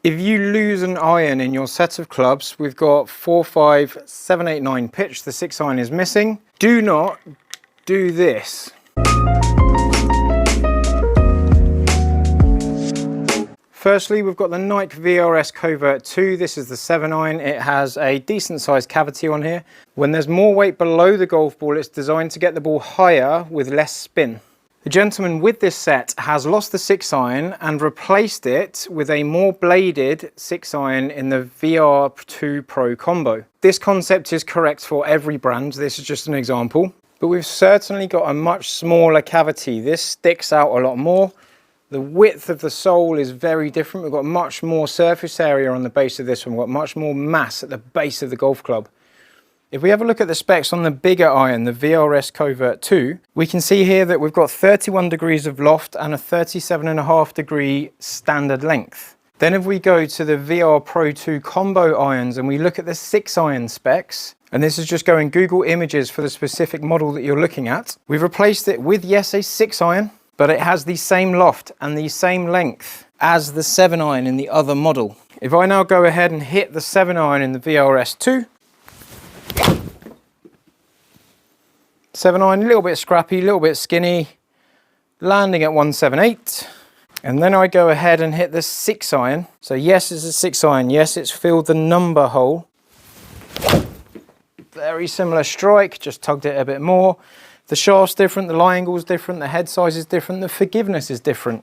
If you lose an iron in your set of clubs, we've got 4, 5, 7, 8, 9 pitch, the 6 iron is missing. Do not do this. Firstly, we've got the Nike VRS Covert 2. This is the 7 iron. It has a decent sized cavity on here. When there's more weight below the golf ball, it's designed to get the ball higher with less spin. The gentleman with this set has lost the 6 iron and replaced it with a more bladed 6 iron in the VR2 Pro combo. This concept is correct for every brand. This is just an example, but we've certainly got a much smaller cavity. This sticks out a lot more. The width of the sole is very different. We've got much more surface area on the base of this one. We've got much more mass at the base of the golf club. If we have a look at the specs on the bigger iron, the VRS Covert 2, we can see here that we've got 31 degrees of loft and a 37.5 degree standard length. Then if we go to the VR Pro 2 combo irons and we look at the 6 iron specs, and this is just going Google Images for the specific model that you're looking at, we've replaced it with, yes, a 6 iron, but it has the same loft and the same length as the 7 iron in the other model. If I now go ahead and hit the 7 iron in the VRS 2, 7 iron, a little bit scrappy, a little bit skinny, landing at 178. And then I go ahead and hit the 6 iron. So yes, it's a 6 iron. Yes, it's filled the number hole. Very similar strike, just tugged it a bit more. The shaft's different, the lie angle's different, the head size is different, the forgiveness is different.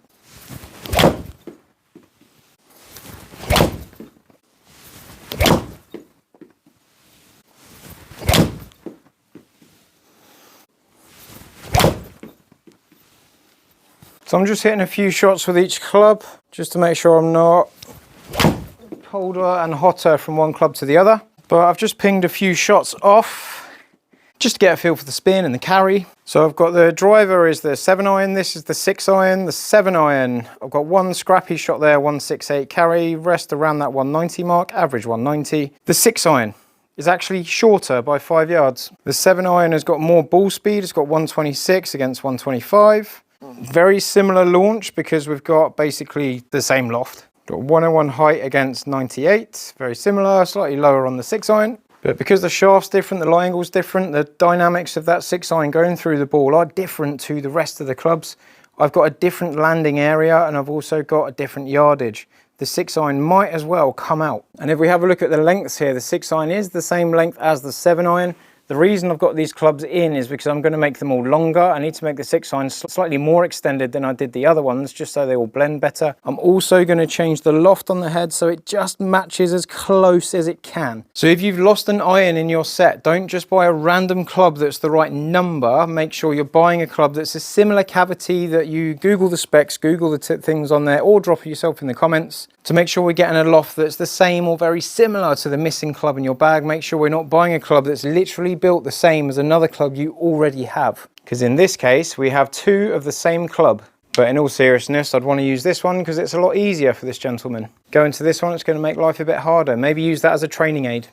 So I'm just hitting a few shots with each club, just to make sure I'm not colder and hotter from one club to the other. But I've just pinged a few shots off, just to get a feel for the spin and the carry. So I've got the driver is the 7 iron, this is the 6 iron. The 7 iron, I've got one scrappy shot there, 168 carry, rest around that 190 mark, average 190. The 6 iron is actually shorter by 5 yards. The 7 iron has got more ball speed, it's got 126 against 125. Very similar launch because we've got basically the same loft. Got 101 height against 98, very similar, slightly lower on the 6 iron. But because the shaft's different, the lie angle's different, the dynamics of that 6 iron going through the ball are different to the rest of the clubs. I've got a different landing area and I've also got a different yardage. The 6 iron might as well come out. And if we have a look at the lengths here, the 6 iron is the same length as the 7 iron. The reason I've got these clubs in is because I'm going to make them all longer. I need to make the 6 iron slightly more extended than I did the other ones, just so they all blend better. I'm also going to change the loft on the head so it just matches as close as it can. So if you've lost an iron in your set, don't just buy a random club that's the right number. Make sure you're buying a club that's a similar cavity, that you Google the specs, Google the things on there, or drop it yourself in the comments to make sure we're getting a loft that's the same or very similar to the missing club in your bag. Make sure we're not buying a club that's literally built the same as another club you already have. Because in this case, we have 2 of the same club. But in all seriousness, I'd want to use this one because it's a lot easier for this gentleman. Going to this one, it's going to make life a bit harder. Maybe use that as a training aid.